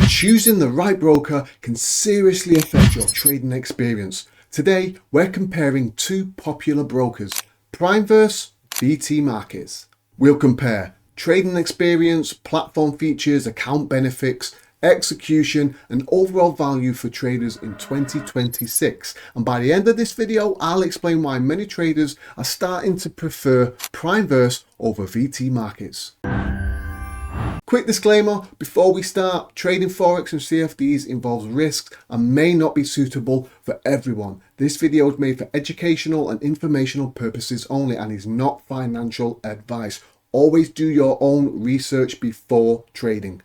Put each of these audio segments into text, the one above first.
Choosing the right broker can seriously affect your trading experience. Today, we're comparing two popular brokers, Primeverse, VT Markets. We'll compare trading experience, platform features, account benefits, execution, and overall value for traders in 2026. And by the end of this video, I'll explain why many traders are starting to prefer Primeverse over VT Markets. Quick disclaimer before we start, trading Forex and CFDs involves risks and may not be suitable for everyone. This video is made for educational and informational purposes only and is not financial advice. Always do your own research before trading.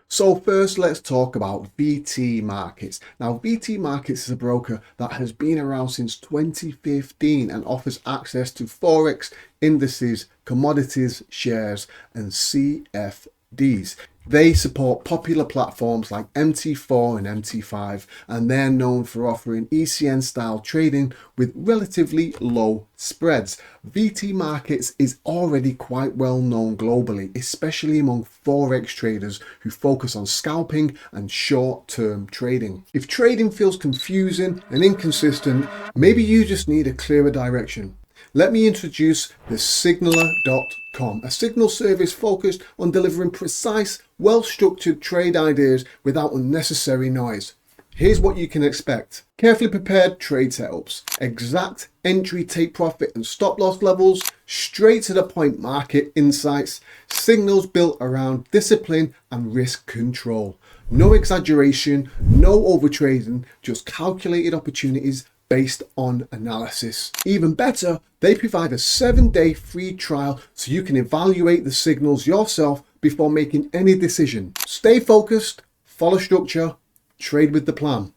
So first, let's talk about VT Markets. Now, VT Markets is a broker that has been around since 2015 and offers access to Forex, indices, commodities, shares, and CFDs. They support popular platforms like MT4 and MT5, and they're known for offering ECN style trading with relatively low spreads. VT Markets is already quite well known globally, especially among Forex traders who focus on scalping and short-term trading. If trading feels confusing and inconsistent, maybe you just need a clearer direction. Let me introduce the Signaler.com, a signal service focused on delivering precise, well-structured trade ideas without unnecessary noise. Here's what you can expect. Carefully prepared trade setups, exact entry, take profit and stop loss levels, straight to the point market insights, signals built around discipline and risk control. No exaggeration, no overtrading, just calculated opportunities based on analysis. Even better, they provide a 7-day free trial so you can evaluate the signals yourself before making any decision. Stay focused, follow structure, trade with the plan.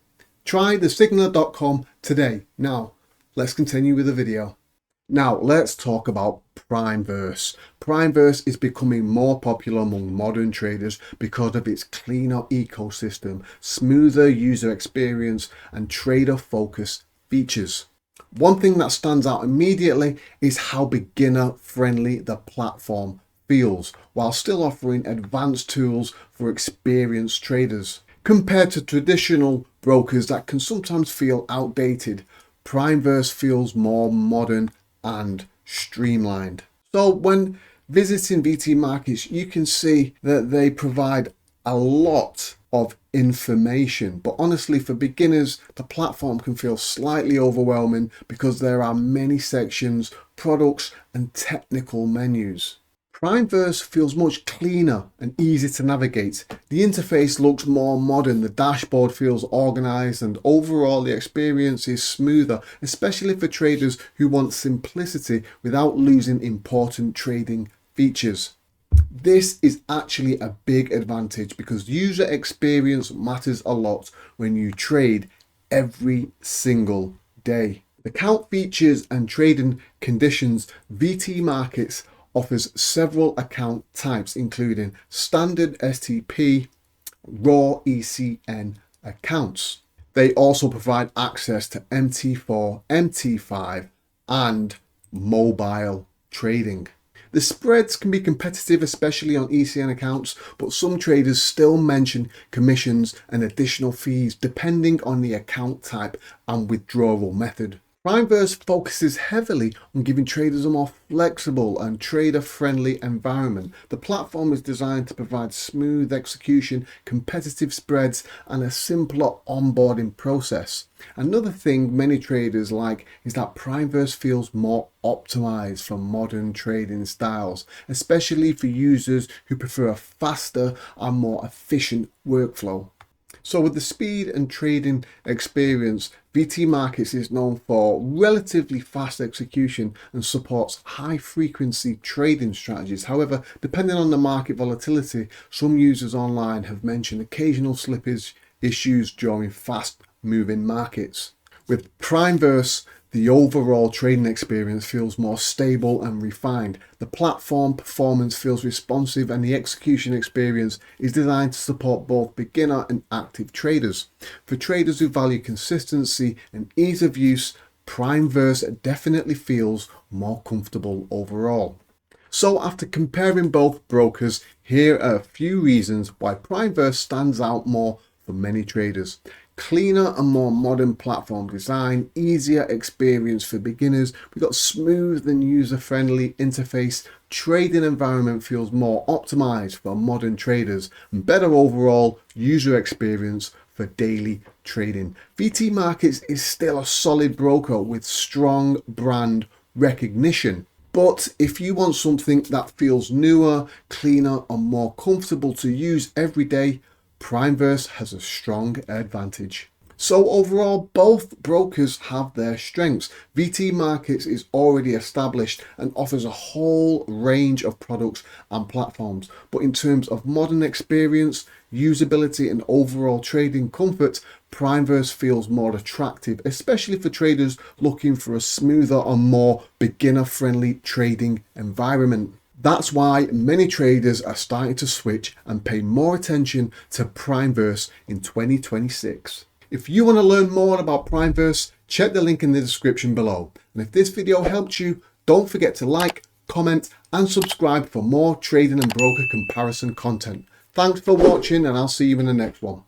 Try the Signaler.com today. Now, let's continue with the video. Now, let's talk about Primeverse. Primeverse is becoming more popular among modern traders because of its cleaner ecosystem, smoother user experience, and trader-focused features. One thing that stands out immediately is how beginner-friendly the platform feels, while still offering advanced tools for experienced traders. Compared to traditional brokers that can sometimes feel outdated, Primeverse feels more modern and streamlined. So when visiting VT Markets, you can see that they provide a lot of information, but honestly, for beginners, the platform can feel slightly overwhelming because there are many sections, products, and technical menus. Primeverse feels much cleaner and easy to navigate. The interface looks more modern, the dashboard feels organized, and overall the experience is smoother, especially for traders who want simplicity without losing important trading features. This is actually a big advantage because user experience matters a lot when you trade every single day. Account features and trading conditions. VT Markets offers several account types including standard STP, raw ECN accounts. They also provide access to MT4, MT5 and mobile trading. The spreads can be competitive, especially on ECN accounts, but some traders still mention commissions and additional fees depending on the account type and withdrawal method. Primeverse focuses heavily on giving traders a more flexible and trader-friendly environment. The platform is designed to provide smooth execution, competitive spreads, and a simpler onboarding process. Another thing many traders like is that Primeverse feels more optimized for modern trading styles, especially for users who prefer a faster and more efficient workflow. So with the speed and trading experience, VT Markets is known for relatively fast execution and supports high frequency trading strategies. However, depending on the market volatility, some users online have mentioned occasional slippage issues during fast moving markets. With Primeverse, the overall trading experience feels more stable and refined. The platform performance feels responsive and the execution experience is designed to support both beginner and active traders. For traders who value consistency and ease of use, Primeverse definitely feels more comfortable overall. So after comparing both brokers, here are a few reasons why Primeverse stands out more for many traders. Cleaner and more modern platform design, easier experience for beginners. We've got smooth and user-friendly interface. Trading environment feels more optimized for modern traders, and better overall user experience for daily trading. VT Markets is still a solid broker with strong brand recognition. But if you want something that feels newer, cleaner, and more comfortable to use every day, Primeverse has a strong advantage. So overall, both brokers have their strengths. VT Markets is already established and offers a whole range of products and platforms. But in terms of modern experience, usability, and overall trading comfort, Primeverse feels more attractive, especially for traders looking for a smoother and more beginner-friendly trading environment. That's why many traders are starting to switch and pay more attention to Primeverse in 2026. If you want to learn more about Primeverse, check the link in the description below. And if this video helped you, don't forget to like, comment, and subscribe for more trading and broker comparison content. Thanks for watching, and I'll see you in the next one.